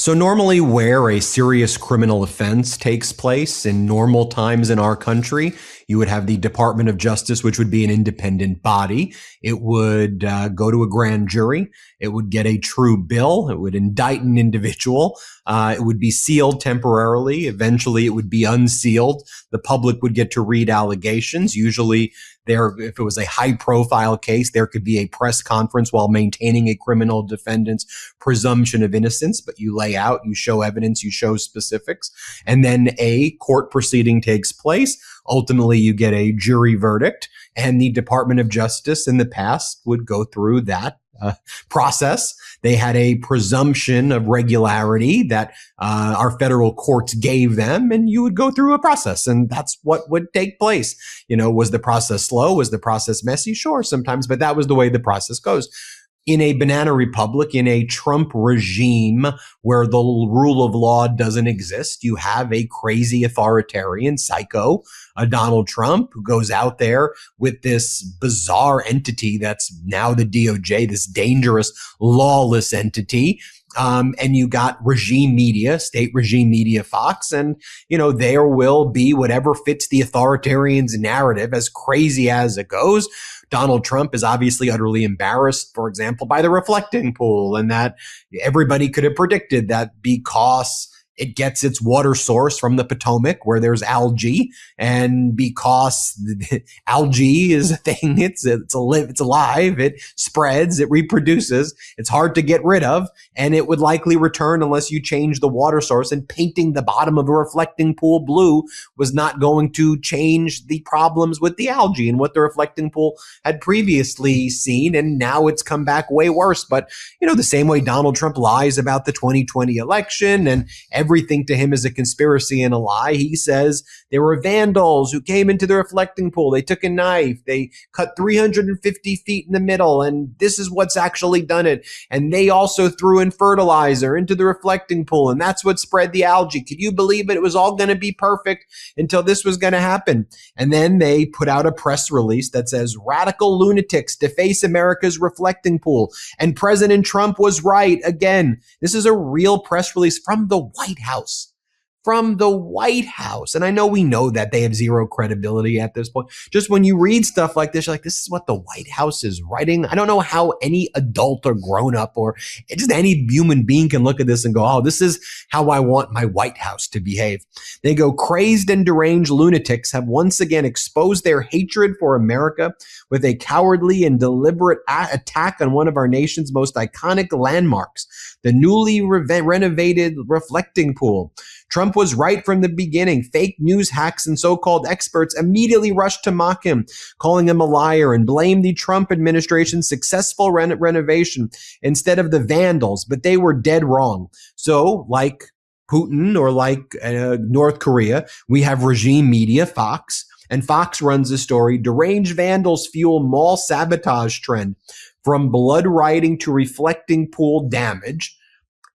So normally where a serious criminal offense takes place in normal times in our country, you would have the Department of Justice, which would be an independent body. It would go to a grand jury. It would get a true bill. It would indict an individual. It would be sealed temporarily. Eventually, it would be unsealed. The public would get to read allegations. Usually, if it was a high-profile case, there could be a press conference while maintaining a criminal defendant's presumption of innocence. But you lay out, you show evidence, you show specifics, and then a court proceeding takes place. Ultimately, you get a jury verdict, and the Department of Justice in the past would go through that process. They had a presumption of regularity that our federal courts gave them, and you would go through a process, and that's what would take place. You know, was the process slow? Was the process messy? Sure, sometimes, but that was the way the process goes. In a banana republic, in a Trump regime where the rule of law doesn't exist, you have a crazy authoritarian psycho, Donald Trump, who goes out there with this bizarre entity that's now the DOJ, this dangerous, lawless entity. And you got regime media, state regime media, Fox, and, you know, there will be whatever fits the authoritarian's narrative, as crazy as it goes. Donald Trump is obviously utterly embarrassed, for example, by the reflecting pool, and that everybody could have predicted that because it gets its water source from the Potomac where there's algae, and because algae is a thing, it's alive, it spreads, it reproduces, it's hard to get rid of, and it would likely return unless you change the water source, and painting the bottom of a reflecting pool blue was not going to change the problems with the algae and what the reflecting pool had previously seen, and now it's come back way worse. But, you know, the same way Donald Trump lies about the 2020 election and everything to him is a conspiracy and a lie. He says there were vandals who came into the reflecting pool. They took a knife. They cut 350 feet in the middle, and this is what's actually done it. And they also threw in fertilizer into the reflecting pool, and that's what spread the algae. Could you believe it? It was all going to be perfect until this was going to happen. And then they put out a press release that says radical lunatics deface America's reflecting pool, and President Trump was right again. This is a real press release from the White House. From the White House. And I know we know that they have zero credibility at this point. Just when you read stuff like this, you're like, this is what the White House is writing. I don't know how any adult or grown up or just any human being can look at this and go, oh, this is how I want my White House to behave. They go, crazed and deranged lunatics have once again exposed their hatred for America with a cowardly and deliberate attack on one of our nation's most iconic landmarks, the newly renovated reflecting pool. Trump was right from the beginning. Fake news hacks and so-called experts immediately rushed to mock him, calling him a liar, and blamed the Trump administration's successful renovation instead of the vandals, but they were dead wrong. So, like Putin or like North Korea, we have regime media, Fox, and Fox runs the story, deranged vandals fuel mall sabotage trend, from blood rioting to reflecting pool damage.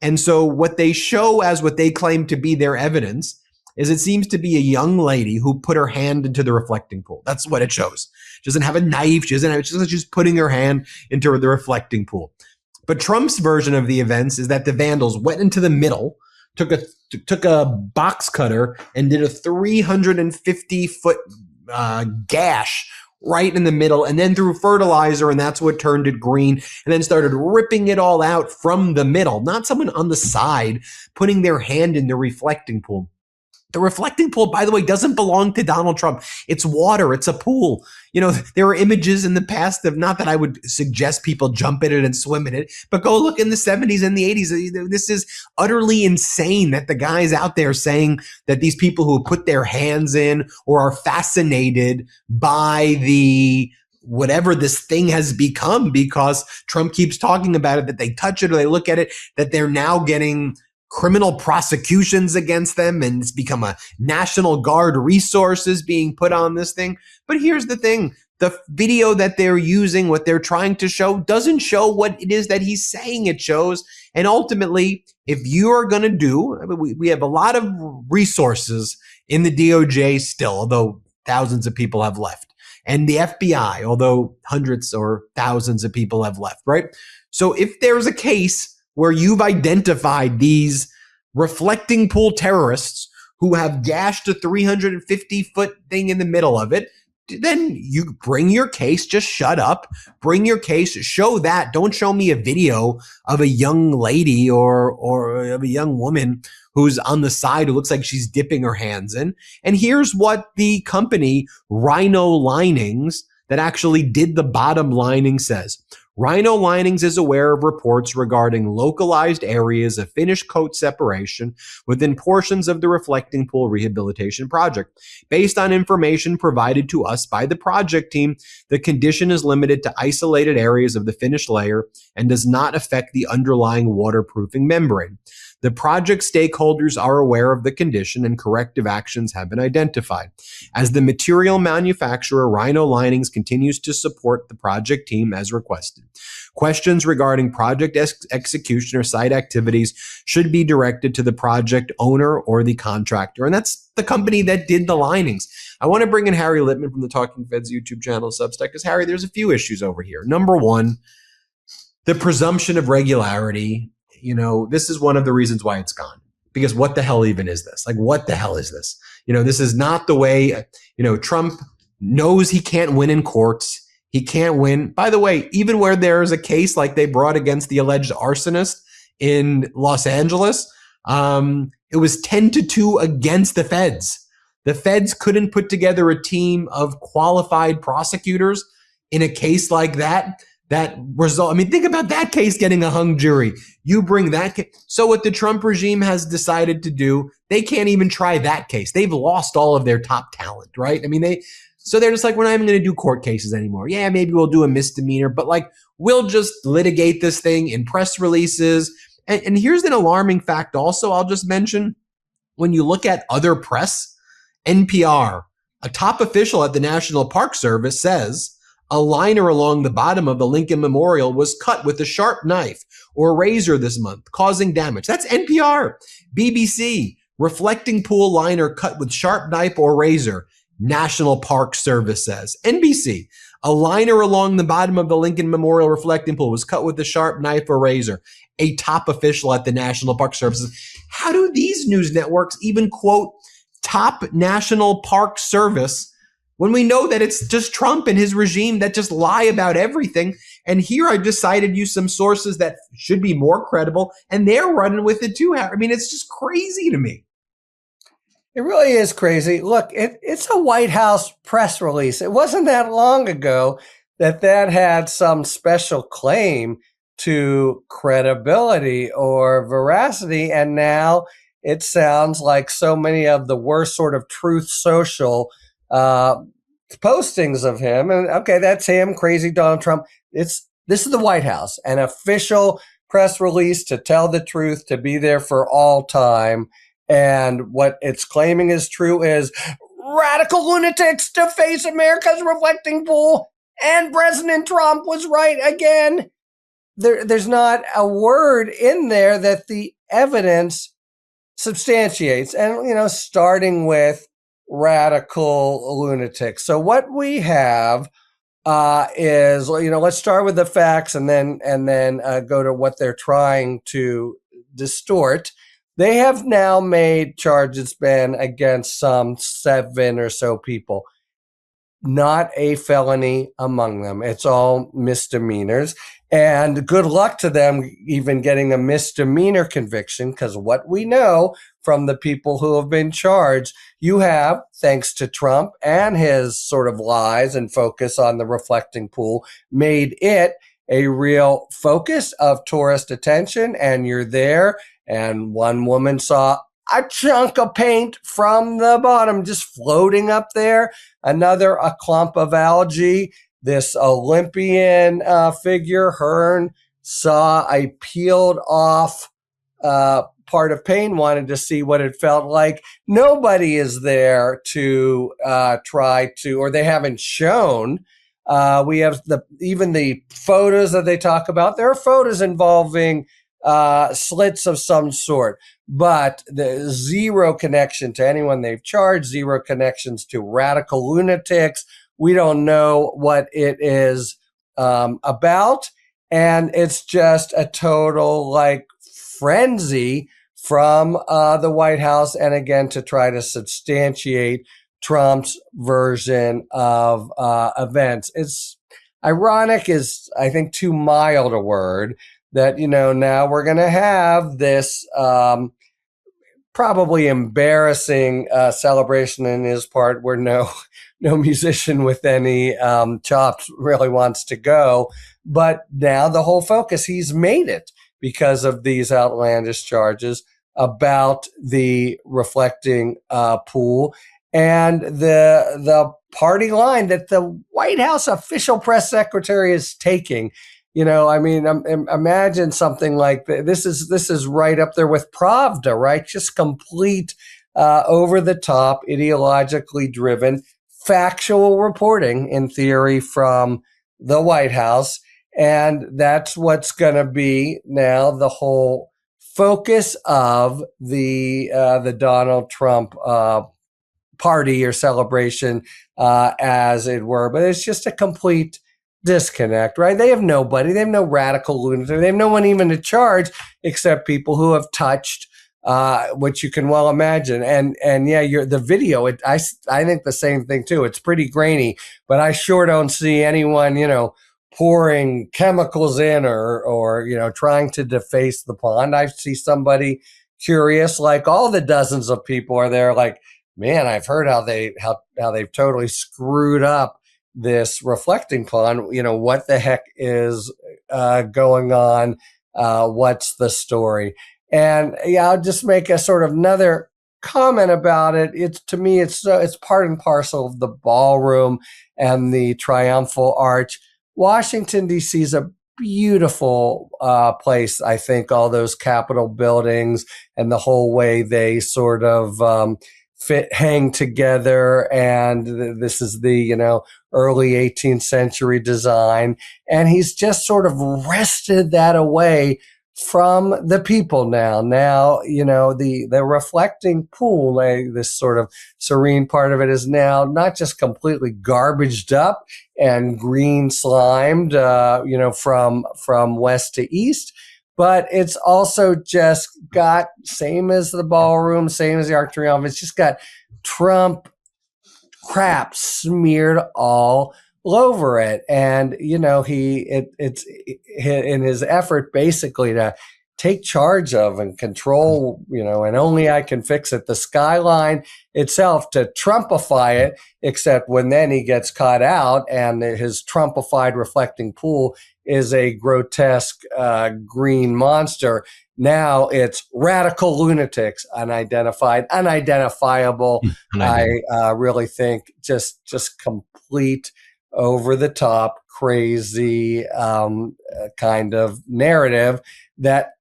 And so what they show as what they claim to be their evidence is it seems to be a young lady who put her hand into the reflecting pool. That's what it shows. She doesn't have a knife. She's putting her hand into the reflecting pool. But Trump's version of the events is that the vandals went into the middle, took a box cutter and did a 350-foot gash right in the middle, and then threw fertilizer, and that's what turned it green, and then started ripping it all out from the middle, not someone on the side putting their hand in the reflecting pool. The reflecting pool, by the way, doesn't belong to Donald Trump. It's water. It's a pool. You know, there were images in the past of, not that I would suggest people jump in it and swim in it, but go look in the 70s and the 80s. This is utterly insane that the guy's out there saying that these people who put their hands in or are fascinated by the whatever this thing has become, because Trump keeps talking about it, that they touch it or they look at it, that they're now getting criminal prosecutions against them, and it's become a National Guard resources being put on this thing. But here's the thing. The video that they're using, what they're trying to show, doesn't show what it is that he's saying it shows. And ultimately, if you are going to do, I mean, we have a lot of resources in the DOJ still, although thousands of people have left, and the FBI, although hundreds or thousands of people have left, right? So if there's a case where you've identified these reflecting pool terrorists who have gashed a 350-foot thing in the middle of it, then you bring your case, just shut up, bring your case, show that. Don't show me a video of a young lady or of a young woman who's on the side who looks like she's dipping her hands in. And here's what the company Rhino Linings that actually did the bottom lining says. Rhino Linings is aware of reports regarding localized areas of finish coat separation within portions of the reflecting pool rehabilitation project. Based on information provided to us by the project team, the condition is limited to isolated areas of the finish layer and does not affect the underlying waterproofing membrane. The project stakeholders are aware of the condition and corrective actions have been identified. As the material manufacturer, Rhino Linings continues to support the project team as requested. Questions regarding project execution or site activities should be directed to the project owner or the contractor. And that's the company that did the linings. I want to bring in Harry Litman from the Talking Feds YouTube channel, Substack, because Harry, there's a few issues over here. Number one, the presumption of regularity. This is one of the reasons why it's gone. Because what the hell even is this? Like, what the hell is this? This is not the way, Trump knows he can't win in courts. He can't win. By the way, even where there is a case like they brought against the alleged arsonist in Los Angeles, it was 10-2 against the feds. The feds couldn't put together a team of qualified prosecutors in a case like that. That result, think about that case getting a hung jury. You bring that case. So what the Trump regime has decided to do, they can't even try that case. They've lost all of their top talent, right? So they're just like, we're not even going to do court cases anymore. Yeah, maybe we'll do a misdemeanor, but we'll just litigate this thing in press releases. And here's an alarming fact also I'll just mention. When you look at other press, NPR, a top official at the National Park Service says, a liner along the bottom of the Lincoln Memorial was cut with a sharp knife or razor this month, causing damage. That's NPR. BBC, reflecting pool liner cut with sharp knife or razor, National Park Service says. NBC, a liner along the bottom of the Lincoln Memorial reflecting pool was cut with a sharp knife or razor, a top official at the National Park Service. How do these news networks even quote top National Park Service when we know that it's just Trump and his regime that just lie about everything? And here I just cited you some sources that should be more credible, and they're running with it too. It's just crazy to me. It really is crazy. Look, it's a White House press release. It wasn't that long ago that had some special claim to credibility or veracity, and now it sounds like so many of the worst sort of Truth Social postings of him. And okay, that's him, crazy Donald Trump. This is the White House, an official press release to tell the truth, to be there for all time. And what it's claiming is true is radical lunatics to face America's reflecting pool, and President Trump was right again. There's not a word in there that the evidence substantiates. And, starting with radical lunatics. So what we have is, let's start with the facts and then go to what they're trying to distort. They have now made charges, Ben, against some 7 or so people. Not a felony among them. It's all misdemeanors. And good luck to them even getting a misdemeanor conviction, because what we know from the people who have been charged, you have, thanks to Trump and his sort of lies and focus on the reflecting pool, made it a real focus of tourist attention. And you're there, and one woman saw a chunk of paint from the bottom just floating up there. Another, a clump of algae. This Olympian figure, Hearn, saw a peeled off part of paint, wanted to see what it felt like. Nobody is there to try to, or they haven't shown. We have even the photos that they talk about. There are photos involving slits of some sort, but the zero connection to anyone they've charged, zero connections to radical lunatics. We don't know what it is about, and it's just a total frenzy from the White House, and again to try to substantiate Trump's version of events. It's ironic is, I think, too mild a word, that, now we're going to have this probably embarrassing celebration in his part where no musician with any chops really wants to go. But now the whole focus, he's made it because of these outlandish charges about the reflecting pool and the party line that the White House official press secretary is taking. Imagine something like this is right up there with Pravda, right? Just complete, over the top, ideologically driven, factual reporting in theory from the White House. And that's what's going to be now the whole focus of the Donald Trump party or celebration, as it were. But it's just a complete disconnect, right? They have nobody. They have no radical lunatic. They have no one even to charge except people who have touched, which you can well imagine. And yeah, the video. I think the same thing too. It's pretty grainy, but I sure don't see anyone, pouring chemicals in or trying to deface the pond. I see somebody curious, like all the dozens of people are there, like, man, I've heard how they've totally screwed up this reflecting pond. What the heck is going on? What's the story? And yeah, I'll just make a sort of another comment about it. To me, it's part and parcel of the ballroom and the triumphal arch. Washington, D.C. is a beautiful place. I think all those Capitol buildings and the whole way they sort of hang together. And this is the, early 18th century design. And he's just sort of wrested that away from the people now. Now, the reflecting pool, this sort of serene part of it, is now not just completely garbaged up and green slimed, from west to east, but it's also just got, same as the ballroom, same as the Arc de Triomphe, it's just got Trump crap smeared all over it. And, it's in his effort basically to take charge of and control, and only I can fix it, the skyline itself, to Trumpify it, except when then he gets caught out and his Trumpified reflecting pool is a grotesque green monster. Now it's radical lunatics, unidentifiable. I really think just complete over the top, crazy kind of narrative that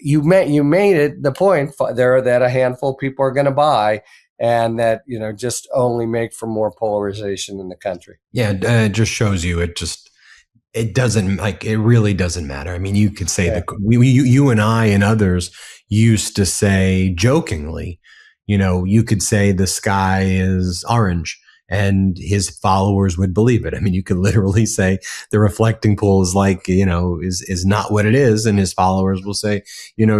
you made it the point there that a handful of people are going to buy, and that just only make for more polarization in the country. Yeah, it just shows you it doesn't, it really doesn't matter. I mean, you could say you and I and others used to say jokingly, you could say the sky is orange and his followers would believe it. I mean, you could literally say the reflecting pool is is not what it is. And his followers will say,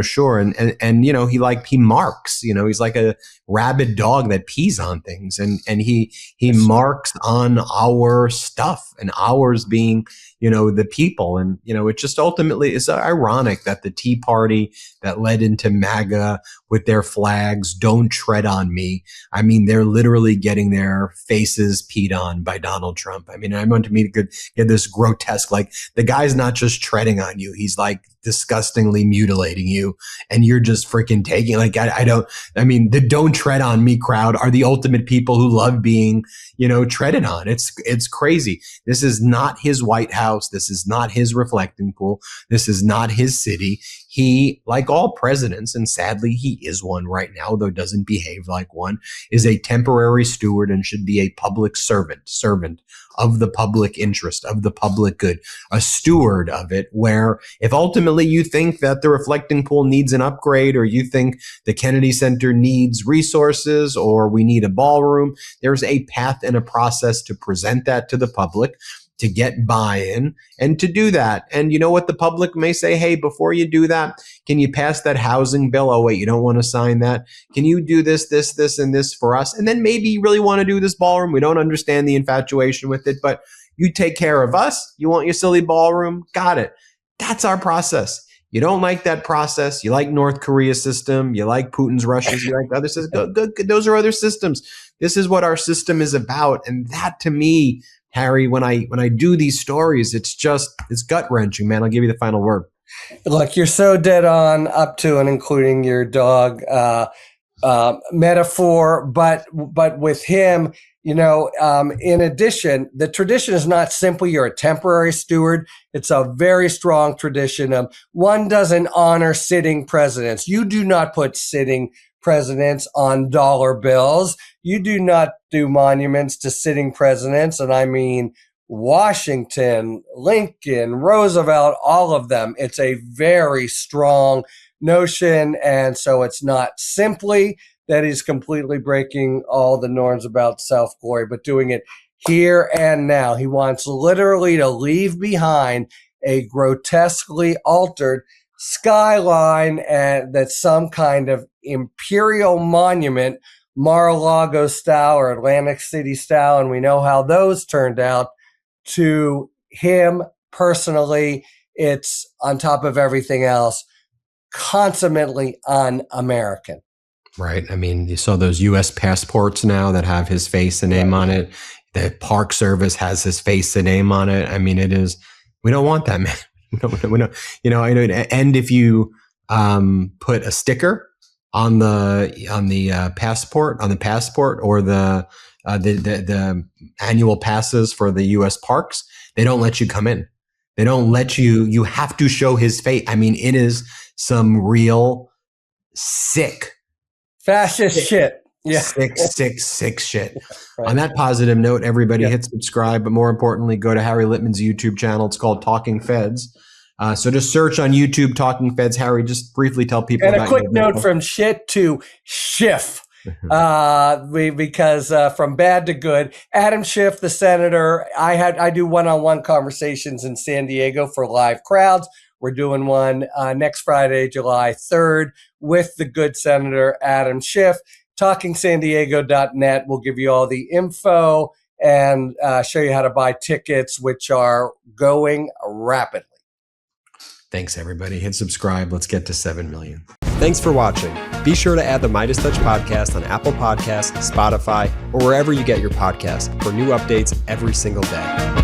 sure. And he marks, he's like a rabid dog that pees on things. And he marks on our stuff, and ours being, the people. And, it just ultimately is ironic that the Tea Party that led into MAGA with their flags, "Don't tread on me." I mean, they're literally getting their faces peed on by Donald Trump. I mean, I want to get this grotesque, the guy's not just treading on you. He's disgustingly mutilating you, and you're just freaking taking, the "Don't tread on me" crowd are the ultimate people who love being, treaded on. It's crazy. This is not his White House. This is not his reflecting pool. This is not his city. He, like all presidents, and sadly he is one right now, though doesn't behave like one, is a temporary steward and should be a public servant of the public interest, of the public good, a steward of it, where if ultimately you think that the reflecting pool needs an upgrade, or you think the Kennedy Center needs resources, or we need a ballroom, there's a path and a process to present that to the public, to get buy-in and to do that. And you know what? The public may say, hey, before you do that, can you pass that housing bill? Oh, wait, you don't want to sign that? Can you do this, and this for us? And then maybe you really want to do this ballroom. We don't understand the infatuation with it, but you take care of us. You want your silly ballroom? Got it. That's our process. You don't like that process. You like North Korea's system. You like Putin's Russia's. You like other systems. Those are other systems. This is what our system is about. And that, to me, Harry, when I do these stories, it's gut wrenching, man. I'll give you the final word. Look, you're so dead on up to and including your dog metaphor, but with him, in addition, the tradition is not simply you're a temporary steward. It's a very strong tradition of one doesn't honor sitting presidents. You do not put sitting presidents on dollar bills. You do not do monuments to sitting presidents. And I mean, Washington, Lincoln, Roosevelt, all of them. It's a very strong notion. And so it's not simply that he's completely breaking all the norms about self-glory, but doing it here and now. He wants literally to leave behind a grotesquely altered skyline and that's some kind of imperial monument, Mar-a-Lago style or Atlantic City style, and we know how those turned out. To him personally, it's on top of everything else, consummately un-American. Right. I mean, you saw those U.S. passports now that have his face and name on it. The Park Service has his face and name on it. I mean, we don't want that, man. We don't, and if you put a sticker on the passport or the annual passes for the U.S. parks, they don't let you come in. They don't let you have to show his face. I mean, it is some real sick fascist shit. Yeah. Sick shit. Right. On that positive note, everybody hit subscribe, but more importantly, go to Harry Litman's YouTube channel. It's called Talking Feds. So just search on YouTube, Talking Feds. Harry, just briefly tell people and about a quick note from shit to Schiff. Because from bad to good, Adam Schiff, the senator, I do one-on-one conversations in San Diego for live crowds. We're doing one next Friday, July 3rd, with the good Senator Adam Schiff. TalkingSanDiego.net will give you all the info and show you how to buy tickets, which are going rapidly. Thanks, everybody. Hit subscribe. Let's get to 7 million. Thanks for watching. Be sure to add the MeidasTouch podcast on Apple Podcasts, Spotify, or wherever you get your podcasts for new updates every single day.